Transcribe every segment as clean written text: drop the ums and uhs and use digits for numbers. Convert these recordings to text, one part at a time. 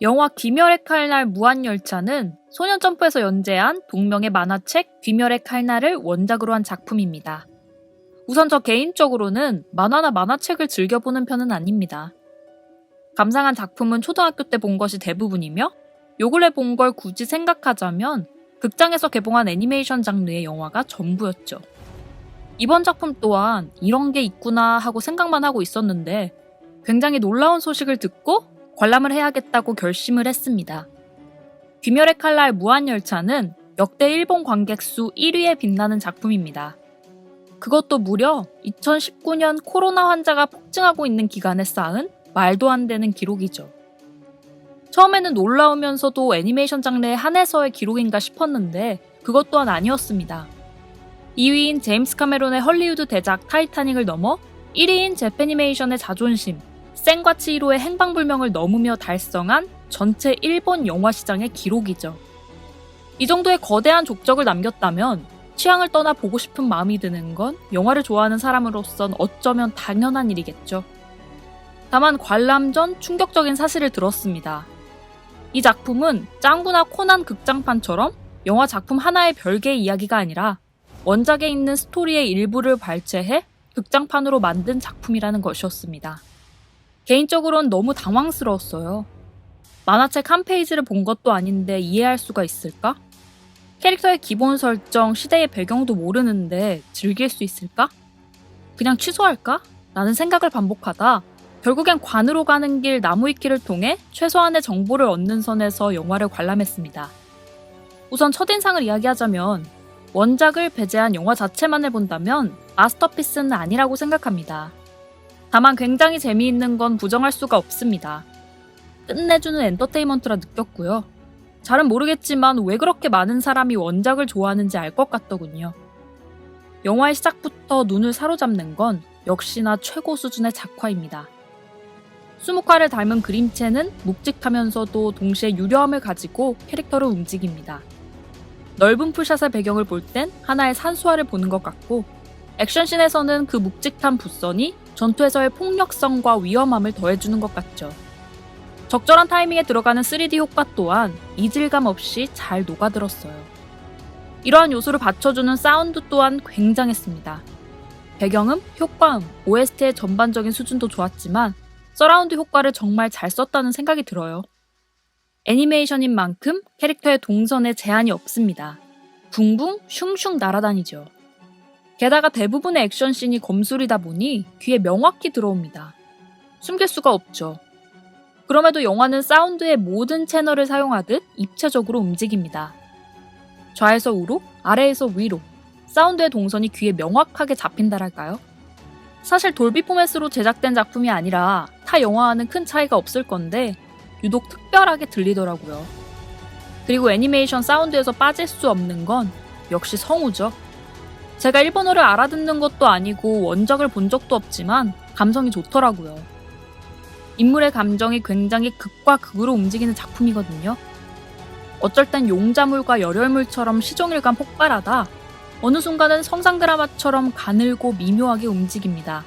영화 귀멸의 칼날 무한열차는 소년점프에서 연재한 동명의 만화책 귀멸의 칼날을 원작으로 한 작품입니다. 우선 저 개인적으로는 만화나 만화책을 즐겨보는 편은 아닙니다. 감상한 작품은 초등학교 때 본 것이 대부분이며 요 근래 본 걸 굳이 생각하자면 극장에서 개봉한 애니메이션 장르의 영화가 전부였죠. 이번 작품 또한 이런 게 있구나 하고 생각만 하고 있었는데 굉장히 놀라운 소식을 듣고 관람을 해야겠다고 결심을 했습니다. 귀멸의 칼날 무한열차는 역대 일본 관객 수 1위에 빛나는 작품입니다. 그것도 무려 2019년 코로나 환자가 폭증하고 있는 기간에 쌓은 말도 안 되는 기록이죠. 처음에는 놀라우면서도 애니메이션 장르에 한해서의 기록인가 싶었는데 그것 또한 아니었습니다. 2위인 제임스 카메론의 헐리우드 대작 타이타닉을 넘어 1위인 재패니메이션의 자존심, 센과 치히로의 행방불명을 넘으며 달성한 전체 일본 영화 시장의 기록이죠. 이 정도의 거대한 족적을 남겼다면 취향을 떠나 보고 싶은 마음이 드는 건 영화를 좋아하는 사람으로선 어쩌면 당연한 일이겠죠. 다만 관람 전 충격적인 사실을 들었습니다. 이 작품은 짱구나 코난 극장판처럼 영화 작품 하나의 별개의 이야기가 아니라 원작에 있는 스토리의 일부를 발췌해 극장판으로 만든 작품이라는 것이었습니다. 개인적으로는 너무 당황스러웠어요. 만화책 한 페이지를 본 것도 아닌데 이해할 수가 있을까? 캐릭터의 기본 설정, 시대의 배경도 모르는데 즐길 수 있을까? 그냥 취소할까? 라는 생각을 반복하다 결국엔 관으로 가는 길 나무위키를 통해 최소한의 정보를 얻는 선에서 영화를 관람했습니다. 우선 첫인상을 이야기하자면 원작을 배제한 영화 자체만을 본다면 마스터피스는 아니라고 생각합니다. 다만 굉장히 재미있는 건 부정할 수가 없습니다. 끝내주는 엔터테인먼트라 느꼈고요. 잘은 모르겠지만 왜 그렇게 많은 사람이 원작을 좋아하는지 알 것 같더군요. 영화의 시작부터 눈을 사로잡는 건 역시나 최고 수준의 작화입니다. 수묵화를 닮은 그림체는 묵직하면서도 동시에 유려함을 가지고 캐릭터를 움직입니다. 넓은 풀샷의 배경을 볼 땐 하나의 산수화를 보는 것 같고 액션씬에서는 그 묵직한 붓선이 전투에서의 폭력성과 위험함을 더해주는 것 같죠. 적절한 타이밍에 들어가는 3D 효과 또한 이질감 없이 잘 녹아들었어요. 이러한 요소를 받쳐주는 사운드 또한 굉장했습니다. 배경음, 효과음, OST의 전반적인 수준도 좋았지만 서라운드 효과를 정말 잘 썼다는 생각이 들어요. 애니메이션인 만큼 캐릭터의 동선에 제한이 없습니다. 붕붕 슝슝 날아다니죠. 게다가 대부분의 액션씬이 검술이다 보니 귀에 명확히 들어옵니다. 숨길 수가 없죠. 그럼에도 영화는 사운드의 모든 채널을 사용하듯 입체적으로 움직입니다. 좌에서 우로, 아래에서 위로, 사운드의 동선이 귀에 명확하게 잡힌다랄까요? 사실 돌비 포맷으로 제작된 작품이 아니라 타 영화와는 큰 차이가 없을 건데 유독 특별하게 들리더라고요. 그리고 애니메이션 사운드에서 빠질 수 없는 건 역시 성우죠. 제가 일본어를 알아듣는 것도 아니고 원작을 본 적도 없지만 감성이 좋더라고요. 인물의 감정이 굉장히 극과 극으로 움직이는 작품이거든요. 어쩔 땐 용자물과 열혈물처럼 시종일관 폭발하다 어느 순간은 성상 드라마처럼 가늘고 미묘하게 움직입니다.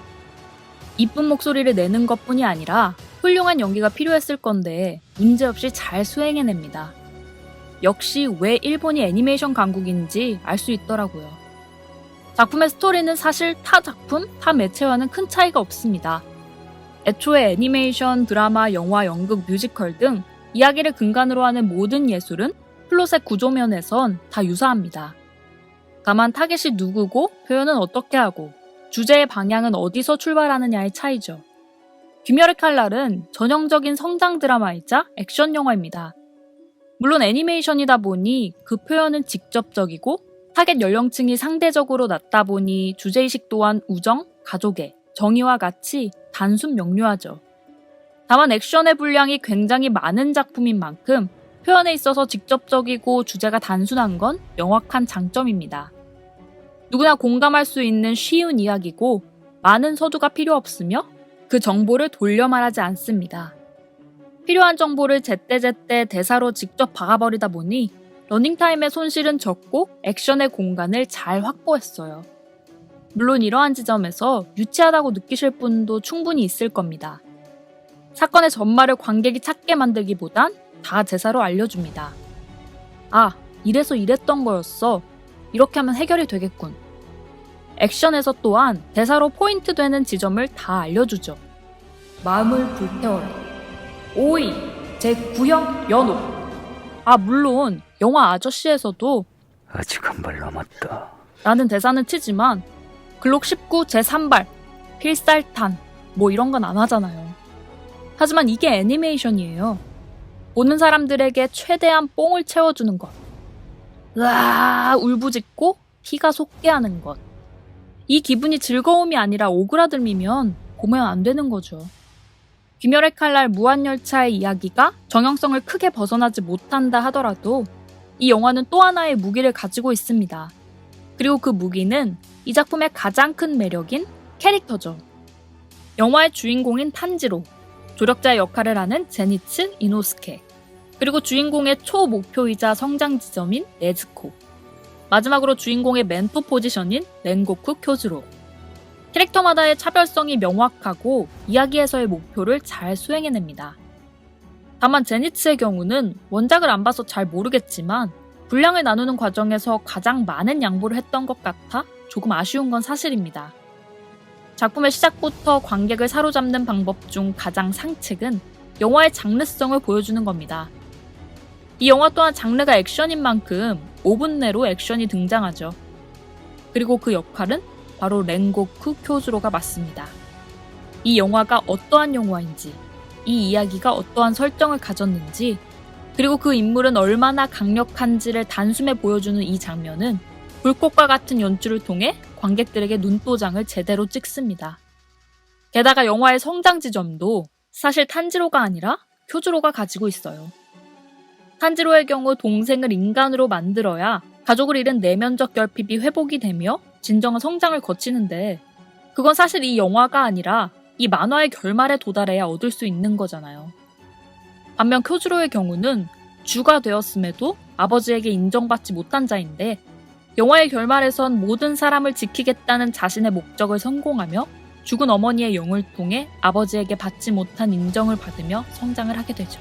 이쁜 목소리를 내는 것뿐이 아니라 훌륭한 연기가 필요했을 건데 문제없이 잘 수행해냅니다. 역시 왜 일본이 애니메이션 강국인지 알 수 있더라고요. 작품의 스토리는 사실 타 작품, 타 매체와는 큰 차이가 없습니다. 애초에 애니메이션, 드라마, 영화, 연극, 뮤지컬 등 이야기를 근간으로 하는 모든 예술은 플롯의 구조면에선 다 유사합니다. 다만 타겟이 누구고 표현은 어떻게 하고 주제의 방향은 어디서 출발하느냐의 차이죠. 귀멸의 칼날은 전형적인 성장 드라마이자 액션 영화입니다. 물론 애니메이션이다 보니 그 표현은 직접적이고 타겟 연령층이 상대적으로 낮다 보니 주제의식 또한 우정, 가족애, 정의와 같이 단순 명료하죠. 다만 액션의 분량이 굉장히 많은 작품인 만큼 표현에 있어서 직접적이고 주제가 단순한 건 명확한 장점입니다. 누구나 공감할 수 있는 쉬운 이야기고 많은 서두가 필요 없으며 그 정보를 돌려 말하지 않습니다. 필요한 정보를 제때제때 대사로 직접 박아버리다 보니 러닝타임의 손실은 적고 액션의 공간을 잘 확보했어요. 물론 이러한 지점에서 유치하다고 느끼실 분도 충분히 있을 겁니다. 사건의 전말을 관객이 찾게 만들기보단 다 대사로 알려줍니다. 아, 이래서 이랬던 거였어. 이렇게 하면 해결이 되겠군. 액션에서 또한 대사로 포인트 되는 지점을 다 알려주죠. 마음을 불태워라. 오이, 제9형 연호. 아, 물론 영화 아저씨에서도 아직 한 발 남았다. 라는 대사는 치지만 글록 19 제3발, 필살탄 뭐 이런 건 안 하잖아요. 하지만 이게 애니메이션이에요. 보는 사람들에게 최대한 뽕을 채워주는 것. 으아, 울부짖고 피가 솟게 하는 것. 이 기분이 즐거움이 아니라 오그라들미면 보면 안 되는 거죠. 귀멸의 칼날 무한열차의 이야기가 정형성을 크게 벗어나지 못한다 하더라도 이 영화는 또 하나의 무기를 가지고 있습니다. 그리고 그 무기는 이 작품의 가장 큰 매력인 캐릭터죠. 영화의 주인공인 탄지로, 조력자의 역할을 하는 제니츠 이노스케, 그리고 주인공의 초목표이자 성장 지점인 네즈코, 마지막으로 주인공의 멘토 포지션인 렌고쿠 쿄즈로. 캐릭터마다의 차별성이 명확하고 이야기에서의 목표를 잘 수행해냅니다. 다만 제니츠의 경우는 원작을 안 봐서 잘 모르겠지만 분량을 나누는 과정에서 가장 많은 양보를 했던 것 같아 조금 아쉬운 건 사실입니다. 작품의 시작부터 관객을 사로잡는 방법 중 가장 상책은 영화의 장르성을 보여주는 겁니다. 이 영화 또한 장르가 액션인 만큼 5분 내로 액션이 등장하죠. 그리고 그 역할은 바로 렌고쿠 쿄즈로가 맡습니다. 이 영화가 어떠한 영화인지, 이 이야기가 어떠한 설정을 가졌는지, 그리고 그 인물은 얼마나 강력한지를 단숨에 보여주는 이 장면은 불꽃과 같은 연출을 통해 관객들에게 눈도장을 제대로 찍습니다. 게다가 영화의 성장 지점도 사실 탄지로가 아니라 쿄즈로가 가지고 있어요. 탄지로의 경우 동생을 인간으로 만들어야 가족을 잃은 내면적 결핍이 회복이 되며 진정한 성장을 거치는데, 그건 사실 이 영화가 아니라 이 만화의 결말에 도달해야 얻을 수 있는 거잖아요. 반면 쿄즈로의 경우는 주가 되었음에도 아버지에게 인정받지 못한 자인데, 영화의 결말에선 모든 사람을 지키겠다는 자신의 목적을 성공하며 죽은 어머니의 영을 통해 아버지에게 받지 못한 인정을 받으며 성장을 하게 되죠.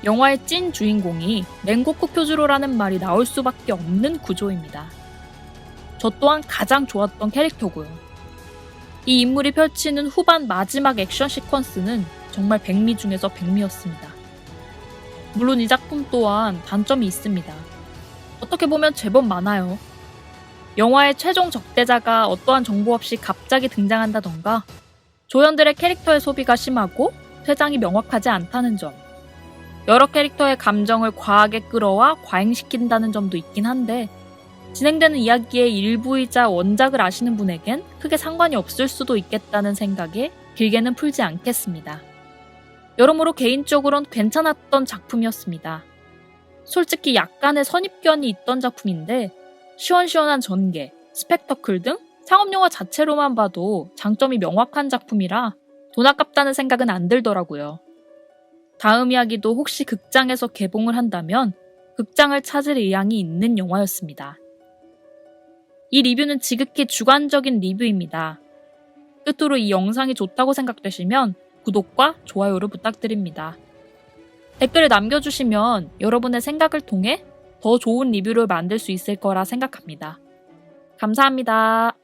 영화의 찐 주인공이 렌고쿠 쿄즈로라는 말이 나올 수밖에 없는 구조입니다. 저 또한 가장 좋았던 캐릭터고요. 이 인물이 펼치는 후반 마지막 액션 시퀀스는 정말 백미 중에서 백미였습니다. 물론 이 작품 또한 단점이 있습니다. 어떻게 보면 제법 많아요. 영화의 최종 적대자가 어떠한 정보 없이 갑자기 등장한다던가, 조연들의 캐릭터의 소비가 심하고 퇴장이 명확하지 않다는 점, 여러 캐릭터의 감정을 과하게 끌어와 과잉시킨다는 점도 있긴 한데, 진행되는 이야기의 일부이자 원작을 아시는 분에겐 크게 상관이 없을 수도 있겠다는 생각에 길게는 풀지 않겠습니다. 여러모로 개인적으론 괜찮았던 작품이었습니다. 솔직히 약간의 선입견이 있던 작품인데, 시원시원한 전개, 스펙터클 등 상업영화 자체로만 봐도 장점이 명확한 작품이라 돈 아깝다는 생각은 안 들더라고요. 다음 이야기도 혹시 극장에서 개봉을 한다면 극장을 찾을 의향이 있는 영화였습니다. 이 리뷰는 지극히 주관적인 리뷰입니다. 끝으로 이 영상이 좋다고 생각되시면 구독과 좋아요를 부탁드립니다. 댓글을 남겨주시면 여러분의 생각을 통해 더 좋은 리뷰를 만들 수 있을 거라 생각합니다. 감사합니다.